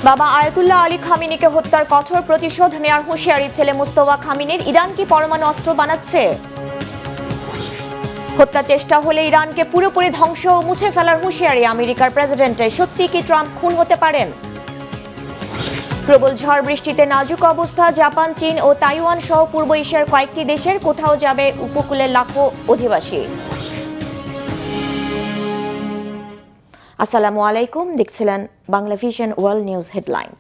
বাবা Ayatollah Ali খামিনিকে হত্যার কঠোর প্রতিশোধ নেয়ার হুঁশিয়ারি ছেলে মুস্তফা খামিনির। ইরান কি পরমাণু অস্ত্র বানাচ্ছে? হত্যা চেষ্টা হলে ইরানকে পুরোপুরি ধ্বংস ও মুছে ফেলার হুঁশিয়ারি আমেরিকার প্রেসিডেন্টের। সত্যি কি ট্রাম্প খুন হতে পারেন? প্রবল ঝড় বৃষ্টিতে নাজুক অবস্থা জাপান, চীন ও তাইওয়ান সহ পূর্ব এশিয়ার কয়েকটি দেশের। কোথাও যাবে উপকূলের লাখো অধিবাসী। আসসালামু আলাইকুম, দেখছিলেন Bangla vision world news headline.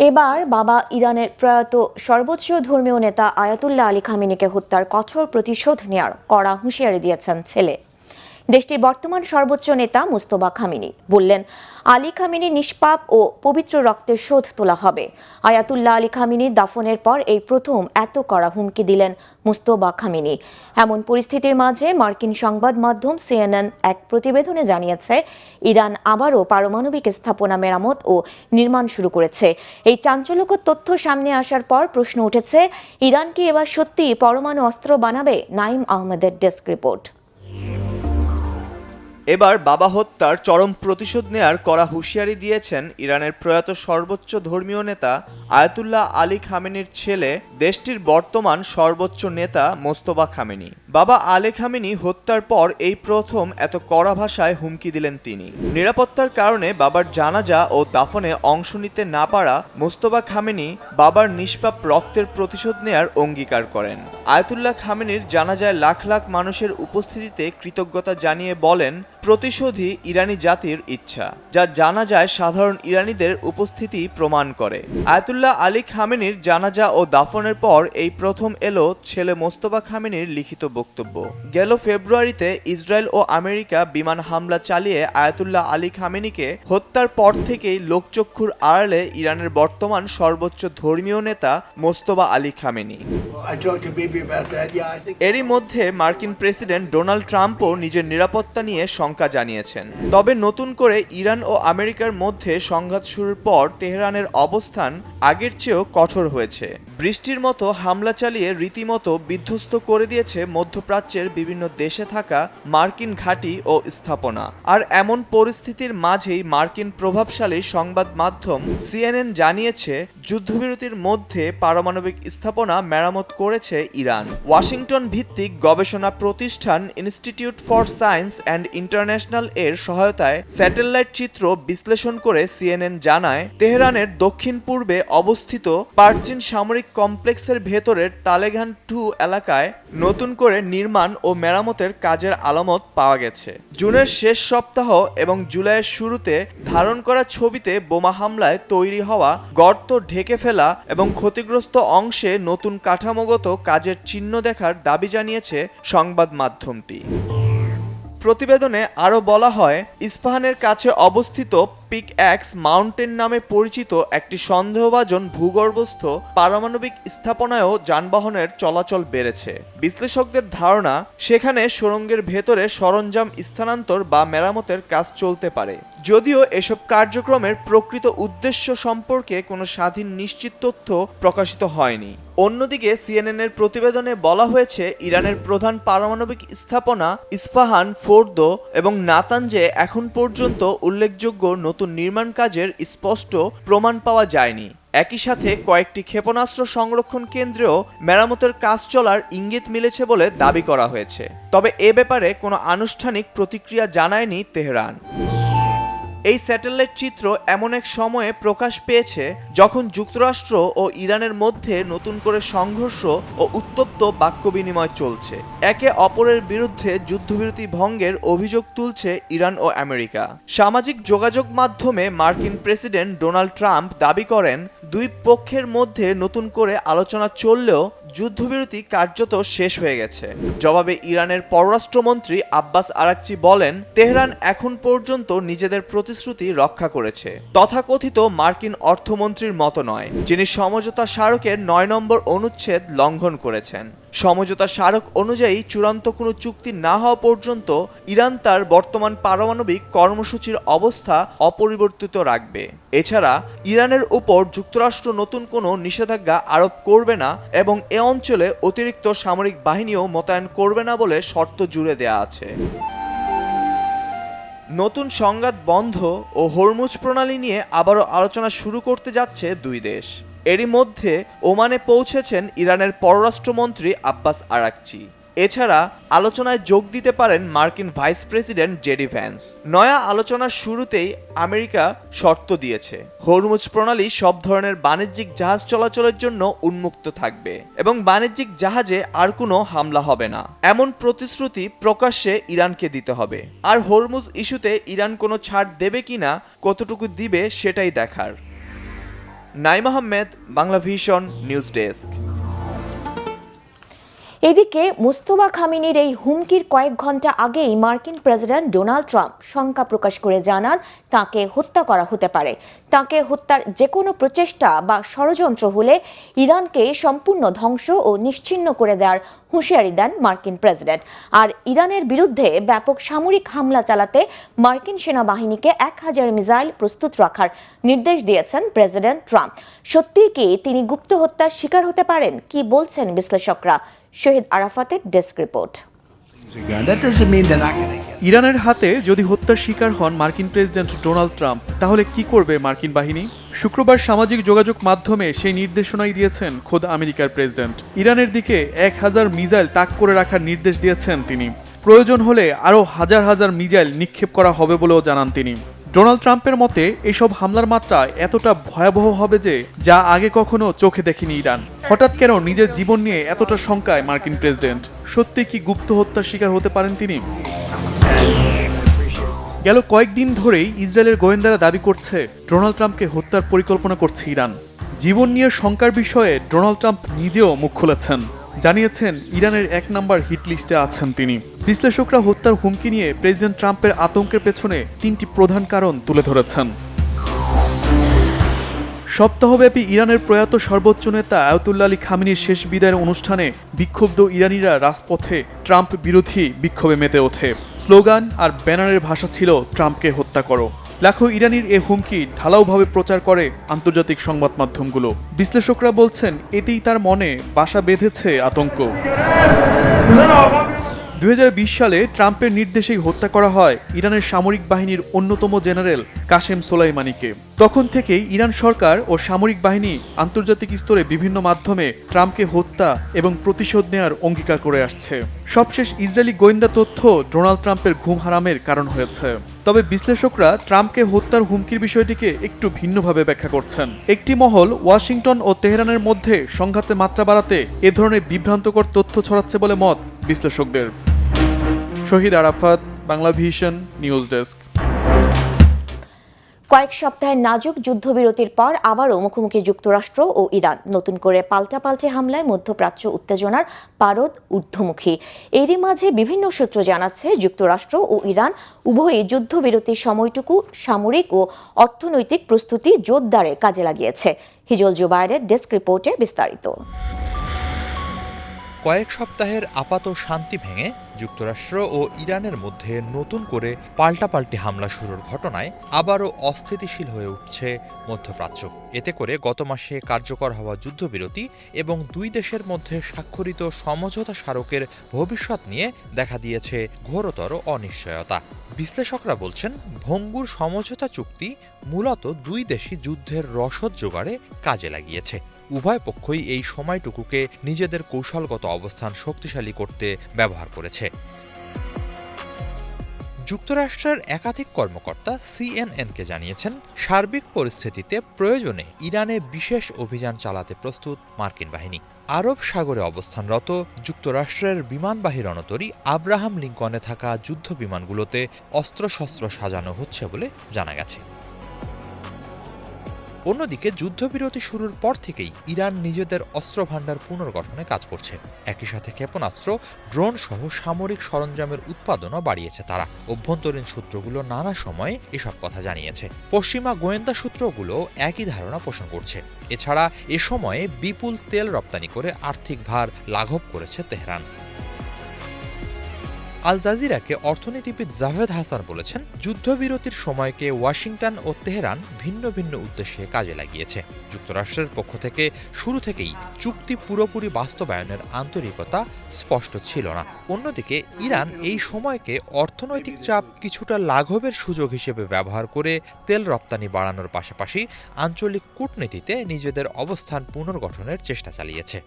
এবার বাবা ইরানের প্রয়াত সর্বোচ্চ ধর্মীয় নেতা আয়াতুল্লাহ আলী খামিনিকে হত্যার কঠোর প্রতিশোধ নেয়ার কড়া হুঁশিয়ারি দিয়েছেন ছেলে। দেশটির বর্তমান সর্বোচ্চ নেতা মুস্তফা খামিনি বললেন, আলী খামিনি নিষ্পাপ ও পবিত্র রক্তের শোধ তোলা হবে। আয়াতুল্লাহ আলী খামিনির দাফনের পর এই প্রথম এত কড়া হুমকি দিলেন মুস্তফা খামিনি। এমন পরিস্থিতির মাঝে মার্কিন সংবাদ মাধ্যম সিএনএন এক প্রতিবেদনে জানিয়েছে, ইরান আবারও পারমাণবিক স্থাপনা মেরামত ও নির্মাণ শুরু করেছে। এই চাঞ্চল্যকর তথ্য সামনে আসার পর প্রশ্ন উঠেছে, ইরান কি এবার সত্যিই পরমাণু অস্ত্র বানাবে? নাইম আহমেদের ডেস্ক রিপোর্ট। এবার বাবা হত্যার চরম প্রতিশোধ নেয়ার কড়া হুঁশিয়ারি দিয়েছেন ইরানের প্রয়াত সর্বোচ্চ ধর্মীয় নেতা আয়াতুল্লাহ আলী খামেনির ছেলে, দেশটির বর্তমান সর্বোচ্চ নেতা মোস্তফা খামেনি। বাবা আলী খামেনি হত্যার পর এই প্রথম এত কড়া ভাষায় হুমকি দিলেন তিনি। নিরাপত্তার কারণে বাবার জানাজা ও দাফনে অংশ নিতে না পারা মোস্তফা খামেনি বাবার নিষ্পাপ রক্তের প্রতিশোধ নেয়ার অঙ্গীকার করেন। আয়াতুল্লাহ খামেনির জানাজায় লাখ লাখ মানুষের উপস্থিতিতে কৃতজ্ঞতা জানিয়ে বলেন, প্রতিশোধই ইরানি জাতির ইচ্ছা, যা জানা যায় সাধারণ ইরানিদের উপস্থিতি প্রমাণ করে। আয়াতুল্লাহ আলী খামেনির জানাজা ও দাফনের পর এই প্রথম এলো ছেলে মোস্তফা খামেনির লিখিত বক্তব্য। গেল ফেব্রুয়ারিতে ইসরায়েল ও আমেরিকা বিমান হামলা চালিয়ে আয়াতুল্লাহ আলী খামেনিকে হত্যার পর থেকেই লোকচক্ষুর আড়ালে ইরানের বর্তমান সর্বোচ্চ ধর্মীয় নেতা মোস্তফা আলী খামেনি। এরই মধ্যে মার্কিন প্রেসিডেন্ট ডোনাল্ড ট্রাম্পও নিজের নিরাপত্তা নিয়ে শঙ্কা জানিয়েছেন। তবে নতুন করে ইরান ও আমেরিকার মধ্যে সংঘাত শুরুর পর তেহরানের অবস্থান আগের চেয়েও কঠোর হয়েছে। বৃষ্টির মতো হামলা চালিয়ে রীতিমতো বিধ্বস্ত করে দিয়েছে মধ্যপ্রাচ্যের বিভিন্ন দেশে থাকা মার্কিন ঘাঁটি ও স্থাপনা। আর এমন পরিস্থিতির মাঝেই মার্কিন প্রভাবশালী সংবাদ মাধ্যম সিএনএন জানিয়েছে, যুদ্ধবিরতির মধ্যে পারমাণবিক স্থাপনা মেরামত করেছে ইরান। ওয়াশিংটন ভিত্তিক গবেষণা প্রতিষ্ঠান institute for science and international এর সহায়তায় স্যাটেলাইট চিত্র বিশ্লেষণ করে সিএনএন জানায়, তেহরানের দক্ষিণ পূর্বে অবস্থিত পারচিন সামরিক কমপ্লেক্সের ভেতরের তালেগান 2 এলাকায় নতুন করে নির্মাণ ও মেরামতের কাজের আলামত পাওয়া গেছে। জুনের শেষ সপ্তাহ এবং জুলাইয়ের শুরুতে ধারণ করা ছবিতে বোমা হামলায় তৈরি হওয়া গর্ত ঢেকে ফেলা এবং ক্ষতিগ্রস্ত অংশে নতুন কাঠামোগত কাজের চিহ্ন দেখার দাবি জানিয়েছে সংবাদ মাধ্যমটি। প্রতিবেদনে আরও বলা হয়, ইস্পাহানের কাছে অবস্থিত পিক এক্স মাউন্টেন নামে পরিচিত একটি সন্দেহভাজন ভূগর্ভস্থ পারমাণবিক স্থাপনায়ও যানবাহনের চলাচল বেড়েছে। বিশ্লেষকদের ধারণা, সেখানে সুড়ঙ্গের ভেতরে সরঞ্জাম স্থানান্তর বা মেরামতের কাজ চলতে পারে। যদিও এসব কার্যক্রমের প্রকৃত উদ্দেশ্য সম্পর্কে কোনো স্বাধীন নিশ্চিত তথ্য প্রকাশিত হয়নি। অন্যদিকে সিএনএনের প্রতিবেদনে বলা হয়েছে, ইরানের প্রধান পারমাণবিক স্থাপনা ইস্পাহান, ফোর্দো এবং নাতানজে এখন পর্যন্ত উল্লেখযোগ্য নতুন নির্মাণ কাজের স্পষ্ট প্রমাণ পাওয়া যায়নি। একই সাথে কয়েকটি ক্ষেপণাস্ত্র সংরক্ষণ কেন্দ্রেও মেরামতের কাজ চলার ইঙ্গিত মিলেছে বলে দাবি করা হয়েছে। তবে এ ব্যাপারে কোনো আনুষ্ঠানিক প্রতিক্রিয়া জানায়নি তেহরান। এই স্যাটেলাইট চিত্র এমন এক সময়ে প্রকাশ পেয়েছে যখন যুক্তরাষ্ট্র ও ইরানের মধ্যে নতুন করে সংঘর্ষ ও উত্তপ্ত বাক্য বিনিময় চলছে। একে অপরের বিরুদ্ধে যুদ্ধবিরতি ভঙ্গের অভিযোগ তুলছে ইরান ও আমেরিকা। সামাজিক যোগাযোগ মাধ্যমে মার্কিন প্রেসিডেন্ট ডোনাল্ড ট্রাম্প দাবি করেন, দুই পক্ষের মধ্যে নতুন করে আলোচনা চললেও যুদ্ধবিরতি কার্যত শেষ হয়ে গেছে। জবাবে ইরানের পররাষ্ট্রমন্ত্রী আব্বাস আরাকচি বলেন, তেহরান এখন পর্যন্ত নিজেদের প্রতিশ্রুতি রক্ষা করেছে। তথাকথিত মার্কিন অর্থমন্ত্রীর মতো নয়, যিনি সমঝোতা স্মারকের 9 নম্বর অনুচ্ছেদ লঙ্ঘন করেছেন। সমঝোতা স্মারক অনুযায়ী চূড়ান্ত কোনো চুক্তি না হওয়া পর্যন্ত ইরান তার বর্তমান পারমাণবিক কর্মসূচির অবস্থা অপরিবর্তিত রাখবে। এছাড়া ইরানের উপর যুক্তরাষ্ট্র নতুন কোনো নিষেধাজ্ঞা আরোপ করবে না এবং এ অঞ্চলে অতিরিক্ত সামরিক বাহিনীও মোতায়েন করবে না বলে শর্ত জুড়ে দেয়া আছে। নতুন সংঘাত বন্ধ ও হরমুজ প্রণালী নিয়ে আবারও আলোচনা শুরু করতে যাচ্ছে দুই দেশ। এরই মধ্যে ওমানে পৌঁছেছেন ইরানের পররাষ্ট্রমন্ত্রী আব্বাস আরাকচি। এছাড়া আলোচনায় যোগ দিতে পারেন মার্কিন ভাইস প্রেসিডেন্ট জেডি ভ্যান্স। নয়া আলোচনার শুরুতেই আমেরিকা শর্ত দিয়েছে, হরমুজ প্রণালী সব ধরনের বাণিজ্যিক জাহাজ চলাচলের জন্য উন্মুক্ত থাকবে এবং বাণিজ্যিক জাহাজে আর কোনো হামলা হবে না, এমন প্রতিশ্রুতি প্রকাশ্যে ইরানকে দিতে হবে। আর হরমুজ ইস্যুতে ইরান কোনো ছাড় দেবে কিনা, কতটুকু দিবে সেটাই দেখার। Naim Ahmed, Bangla vision news desk. এদিকে মুস্তফা খামেনির এই হুমকির কয়েক ঘন্টা আগেই মার্কিন প্রেসিডেন্ট ডোনাল্ড ট্রাম্প শঙ্কা প্রকাশ করে জানান তাকে হত্যা করা হতে পারে। তাকে হত্যার যে কোনো প্রচেষ্টা বা ষড়যন্ত্র হলে ইরানকে সম্পূর্ণ ধ্বংস ও নিশ্চিহ্ন করে দেওয়ার হুঁশিয়ারি দেন মার্কিন প্রেসিডেন্ট। আর ইরানের বিরুদ্ধে ব্যাপক সামরিক হামলা চালাতে মার্কিন সেনাবাহিনীকে 1000 মিসাইল প্রস্তুত রাখার নির্দেশ দিয়েছেন প্রেসিডেন্ট ট্রাম্প। সত্যিই কি তিনি গুপ্ত হত্যার শিকার হতে পারেন? কি বলছেন বিশ্লেষকরা? শহীদ আরাফাতের ডেস্ক রিপোর্ট। ইরানের হাতে যদি হত্যার শিকার হন মার্কিন প্রেসিডেন্ট ডোনাল্ড ট্রাম্প, তাহলে কি করবে মার্কিন বাহিনী? শুক্রবার সামাজিক যোগাযোগ মাধ্যমে সেই নির্দেশনাই দিয়েছেন খোদ আমেরিকার প্রেসিডেন্ট। ইরানের দিকে 1000 মিসাইল তাক করে রাখার নির্দেশ দিয়েছেন তিনি। প্রয়োজন হলে আরও হাজার হাজার মিসাইল নিক্ষেপ করা হবে বলেও জানান তিনি। ডোনাল্ড ট্রাম্পের মতে এসব হামলার মাত্রা এতটা ভয়াবহ হবে যে যা আগে কখনো চোখে দেখেনি ইরান। হঠাৎ কেন নিজের জীবন নিয়ে এতটা শঙ্কায় মার্কিন প্রেসিডেন্ট? সত্যি কি গুপ্ত হত্যার শিকার হতে পারেন তিনি? গেল কয়েকদিন ধরেই ইসরায়েলের গোয়েন্দারা দাবি করছে ডোনাল্ড ট্রাম্পকে হত্যার পরিকল্পনা করছে ইরান। জীবন নিয়ে শঙ্কার বিষয়ে ডোনাল্ড ট্রাম্প নিজেও মুখ খুলেছেন, জানিয়েছেন ইরানের 1 নম্বর হিট লিস্টে আছেন তিনি। বিশ্লেষকরা হত্যার হুমকি নিয়ে প্রেসিডেন্ট ট্রাম্পের আতঙ্কের পেছনে 3টি প্রধান কারণ তুলে ধরেছেন। সপ্তাহব্যাপী ইরানের প্রয়াত সর্বোচ্চ নেতা আয়াতুল্লাহ আলী খামেনির শেষ বিদায়ের অনুষ্ঠানে বিক্ষুব্ধ ইরানিরা রাজপথে ট্রাম্প বিরোধী বিক্ষোভে মেতে ওঠে। স্লোগান আর ব্যানারের ভাষা ছিল ট্রাম্পকে হত্যা করো। লাখো ইরানির এ হুমকি ঢালাওভাবে প্রচার করে আন্তর্জাতিক সংবাদ মাধ্যমগুলো। বিশ্লেষকরা বলছেন এতেই তার মনে বাসা বেঁধেছে আতঙ্ক। 2020 সালে ট্রাম্পের নির্দেশেই হত্যা করা হয় ইরানের সামরিক বাহিনীর অন্যতম জেনারেল কাশেম সোলাইমানিকে। তখন থেকেই ইরান সরকার ও সামরিক বাহিনী আন্তর্জাতিক স্তরে বিভিন্ন মাধ্যমে ট্রাম্পকে হত্যা এবং প্রতিশোধ নেওয়ার অঙ্গীকার করে আসছে। সবশেষ ইসরায়েলি গোয়েন্দা তথ্য ডোনাল্ড ট্রাম্পের ঘুম হারামের কারণ হয়েছে। তবে বিশ্লেষকরা ট্রাম্পকে হত্যার হুমকির বিষয়টিকে একটু ভিন্নভাবে ব্যাখ্যা করছেন। একটি মহল ওয়াশিংটন ও তেহরানের মধ্যে সংঘাতের মাত্রা বাড়াতে এ ধরনের বিভ্রান্তকর তথ্য ছড়াচ্ছে বলে মত বিশ্লেষকদের। Shahid Arafat, Bangla vision news desk. কয়েক সপ্তাহের নাজুক যুদ্ধবিরতির পর আবারও মুখোমুখি যুক্তরাষ্ট্র ও ইরান। নতুন করে পাল্টাপাল্টি হামলায় মধ্যপ্রাচ্য উত্তেজনার পারদ ঊর্ধ্বমুখী। এরই মাঝে বিভিন্ন সূত্র জানাচ্ছে যুক্তরাষ্ট্র ও ইরান উভয়ই যুদ্ধবিরতির সময়টুকু সামরিক ও অর্থনৈতিক প্রস্তুতি জোরদারে কাজে লাগিয়েছে। হিজল জুবায়েরের ডেস্ক রিপোর্টে বিস্তারিত। কয়েক সপ্তাহের আপাত শান্তি ভেঙে যুক্তরাষ্ট্র ও ইরানের মধ্যে নতুন করে পাল্টাপাল্টি হামলা শুরুর ঘটনায় আবারও অস্থিতিশীল হয়ে উঠছে মধ্যপ্রাচ্য। এতে করে গত মাসে কার্যকর হওয়া যুদ্ধবিরতি এবং দুই দেশের মধ্যে স্বাক্ষরিত সমঝোতা স্মারকের ভবিষ্যৎ নিয়ে দেখা দিয়েছে ঘোরতর অনিশ্চয়তা। বিশ্লেষকরা বলছেন ভঙ্গুর সমঝোতা চুক্তি মূলত দুই দেশই যুদ্ধের রসদ জোগাড়ে কাজে লাগিয়েছে। উভয় পক্ষই এই সময়টুকুকে নিজেদের কৌশলগত অবস্থান শক্তিশালী করতে ব্যবহার করেছে। যুক্তরাষ্ট্রের একাধিক কর্মকর্তা সিএনএনকে জানিয়েছেন সার্বিক পরিস্থিতিতে প্রয়োজনে ইরানে বিশেষ অভিযান চালাতে প্রস্তুত মার্কিন বাহিনী। আরব সাগরে অবস্থানরত যুক্তরাষ্ট্রের বিমানবাহী রণতরী আব্রাহাম লিঙ্কনে থাকা যুদ্ধ বিমানগুলোতে অস্ত্রশস্ত্র সাজানো হচ্ছে বলে জানা গেছে। অন্যদিকে যুদ্ধবিরতি শুরুর পর থেকেই ইরান নিজেদের অস্ত্রভাণ্ডার পুনর্গঠনে কাজ করছে। একই সাথে ক্ষেপণাস্ত্র, ড্রোন সহ সামরিক সরঞ্জামের উৎপাদনও বাড়িয়েছে তারা। অভ্যন্তরীণ সূত্রগুলো নানা সময়ে এসব কথা জানিয়েছে। পশ্চিমা গোয়েন্দা সূত্রগুলো একই ধারণা পোষণ করছে। এছাড়া এ সময়ে বিপুল তেল রপ্তানি করে আর্থিক ভার লাঘব করেছে তেহরান। আল জাজিরাকে অর্থনীতিবিদ জাভেদ হাসান বলেছেন, যুদ্ধবিরতির সময়কে ওয়াশিংটন ও তেহরান ভিন্ন ভিন্ন উদ্দেশ্যে কাজে লাগিয়েছে। যুক্তরাষ্ট্রের পক্ষ থেকে শুরু থেকেই চুক্তি পুরোপুরি বাস্তবায়নের আন্তরিকতা স্পষ্ট ছিল না। অন্যদিকে ইরান এই সময়কে অর্থনৈতিক চাপ কিছুটা লাঘবের সুযোগ হিসেবে ব্যবহার করে তেল রপ্তানি বাড়ানোর পাশাপাশি আঞ্চলিক কূটনীতিতে নিজেদের অবস্থান পুনর্গঠনের চেষ্টা চালিয়েছে।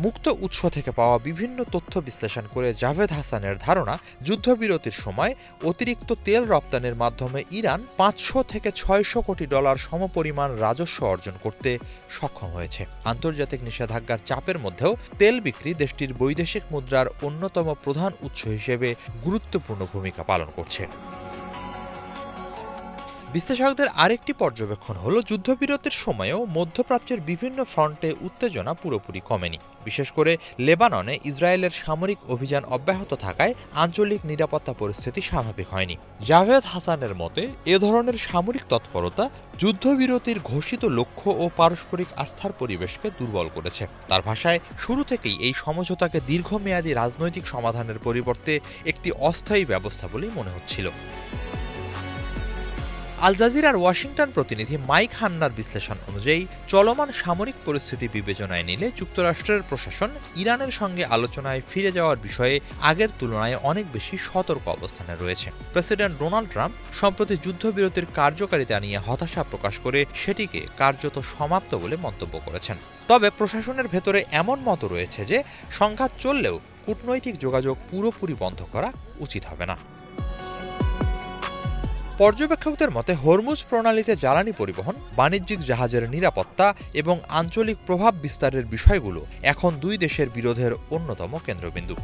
মুক্ত উৎস থেকে পাওয়া বিভিন্ন তথ্য বিশ্লেষণ করে জাভেদ হাসানের ধারণা, যুদ্ধবিরতির সময় অতিরিক্ত তেল রপ্তানির মাধ্যমে ইরান 500 থেকে 600 কোটি ডলার সমপরিমাণ রাজস্ব অর্জন করতে সক্ষম হয়েছে। আন্তর্জাতিক নিষেধাজ্ঞার চাপের মধ্যেও তেল বিক্রি দেশটির বৈদেশিক মুদ্রার অন্যতম প্রধান উৎস হিসেবে গুরুত্বপূর্ণ ভূমিকা পালন করছে। বিশ্লেষকদের আরেকটি পর্যবেক্ষণ হল, যুদ্ধবিরতির সময়েও মধ্যপ্রাচ্যের বিভিন্ন ফ্রন্টে উত্তেজনা পুরোপুরি কমেনি। বিশেষ করে লেবাননে ইসরায়েলের সামরিক অভিযান অব্যাহত থাকায় আঞ্চলিক নিরাপত্তা পরিস্থিতি স্বাভাবিক হয়নি। জাভেদ হাসানের মতে, এ ধরনের সামরিক তৎপরতা যুদ্ধবিরতির ঘোষিত লক্ষ্য ও পারস্পরিক আস্থার পরিবেশকে দুর্বল করেছে। তার ভাষায়, শুরু থেকেই এই সমঝোতাকে দীর্ঘমেয়াদী রাজনৈতিক সমাধানের পরিবর্তে একটি অস্থায়ী ব্যবস্থা বলেই মনে হচ্ছিল। আল জাজিরার ওয়াশিংটন প্রতিনিধি মাইক হান্নার বিশ্লেষণ অনুযায়ী, চলমান সামরিক পরিস্থিতি বিবেচনায় নিলে যুক্তরাষ্ট্রের প্রশাসন ইরানের সঙ্গে আলোচনায় ফিরে যাওয়ার বিষয়ে আগের তুলনায় অনেক বেশি সতর্ক অবস্থানে রয়েছে। প্রেসিডেন্ট ডোনাল্ড ট্রাম্প সম্প্রতি যুদ্ধবিরতির কার্যকারিতা নিয়ে হতাশা প্রকাশ করে সেটিকে কার্যত সমাপ্ত বলে মন্তব্য করেছেন। তবে প্রশাসনের ভেতরে এমন মত রয়েছে যে, সংঘাত চললেও কূটনৈতিক যোগাযোগ পুরোপুরি বন্ধ করা উচিত হবে না। পর্যবেক্ষকদের মতে, হরমুজ প্রণালীতে জ্বালানি পরিবহন, বাণিজ্যিক জাহাজের নিরাপত্তা এবং আঞ্চলিক প্রভাব বিস্তারের বিষয়গুলো এখন দুই দেশের বিরোধের অন্যতম কেন্দ্রবিন্দু।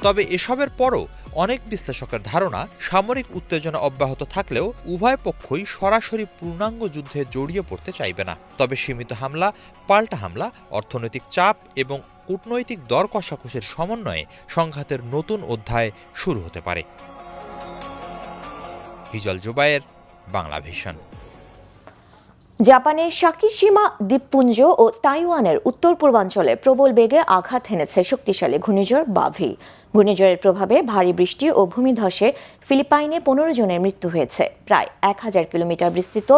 তবে এসবের পরও অনেক বিশ্লেষকের ধারণা, সামরিক উত্তেজনা অব্যাহত থাকলেও উভয় পক্ষই সরাসরি পূর্ণাঙ্গ যুদ্ধে জড়িয়ে পড়তে চাইবে না। তবে সীমিত হামলা, পাল্টা হামলা, অর্থনৈতিক চাপ এবং কূটনৈতিক দর কষাকষির সমন্বয়ে সংঘাতের নতুন অধ্যায় শুরু হতে পারে। হিজল জুবায়ের, বাংলা ভিশন। জাপানের সাকিশিমা দ্বীপপুঞ্জ ও তাইওয়ানের উত্তর পূর্বাঞ্চলে প্রবল বেগে আঘাত হেনেছে শক্তিশালী ঘূর্ণিঝড় বাভি। ঘূর্ণিঝড়ের প্রভাবে ভারী বৃষ্টি ও ভূমিধসে ফিলিপাইনে 15 জনের মৃত্যু হয়েছে। প্রায় 1000 কিলোমিটার বিস্তৃত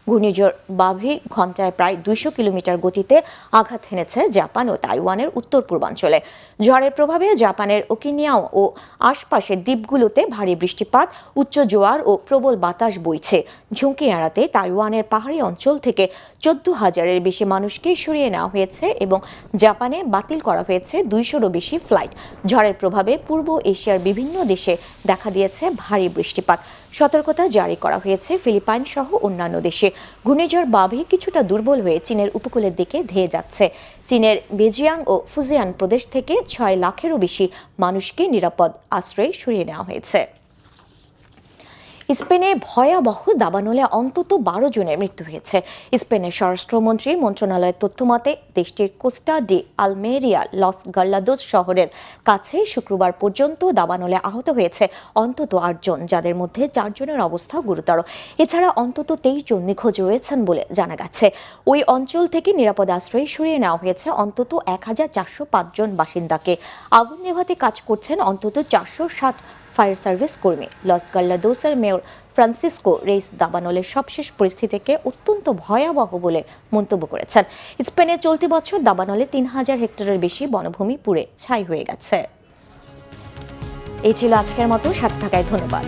ঘূর্ণিঝড় বাভি ঘণ্টায় প্রায় 200 কিলোমিটার গতিতে আঘাত হেনেছে জাপান ও তাইওয়ানের উত্তর পূর্বাঞ্চলে। ঝড়ের প্রভাবে জাপানের ওকিনাওয়া ও আশপাশের দ্বীপগুলোতে ভারী বৃষ্টিপাত, উচ্চ জোয়ার ও প্রবল বাতাস বইছে। ঝুঁকি এড়াতে তাইওয়ানের পাহাড়ি অঞ্চল থেকে 14,000-এর বেশি মানুষকে সরিয়ে নেওয়া হয়েছে এবং জাপানে বাতিল করা হয়েছে 200-রও বেশি ফ্লাইট। ঝড়ের প্রভাবে পূর্ব এশিয়ার বিভিন্ন দেশে দেখা দিয়েছে ভারী বৃষ্টিপাত। সতর্কতা জারি করা হয়েছে ফিলিপাইন সহ অন্যান্য দেশে। ঘূর্ণিঝড় বাভি কিছুটা দুর্বল হয়ে চীনের উপকূলের দিকে ধেয়ে যাচ্ছে। চীনের বেজিয়াং ও ফুজিয়ান প্রদেশ থেকে 6 লাখেরও বেশি মানুষকে নিরাপদ আশ্রয়ে সরিয়ে নেওয়া হয়েছে। স্পেনে ভয়াবহ দাবানলে অন্তত 12 জনের মৃত্যু হয়েছে। স্পেনের স্বরাষ্ট্রমন্ত্রী মন্ত্রণালয়ের তথ্যমতে, দেশটির কোস্টা ডি আলমেরিয়া লস গাল্লাদোস শহরের কাছে শুক্রবার পর্যন্ত দাবানলে আহত হয়েছে অন্তত 8 জন, যাদের মধ্যে 4 জনের অবস্থা গুরুতর। এছাড়া অন্তত 23 জন নিখোঁজ রয়েছেন বলে জানা গেছে। ওই অঞ্চল থেকে নিরাপদ আশ্রয়ে সরিয়ে নেওয়া হয়েছে অন্তত 1405 জন বাসিন্দাকে। আগুন নেভাতে কাজ করছেন অন্তত 460 ফায়ার সার্ভিস কর্মী। লস গাল্লাদোসের মেয়র ফ্রান্সিসকো রেইস দাবানলের সবশেষ পরিস্থিতিকে অত্যন্ত ভয়াবহ বলে মন্তব্য করেছেন। স্পেনে চলতি বছর দাবানলে 3000 হেক্টরের বেশি বনভূমি পুড়ে ছাই হয়ে গেছে। এই ছিল আজকের মতো। সাথে থাকায় ধন্যবাদ।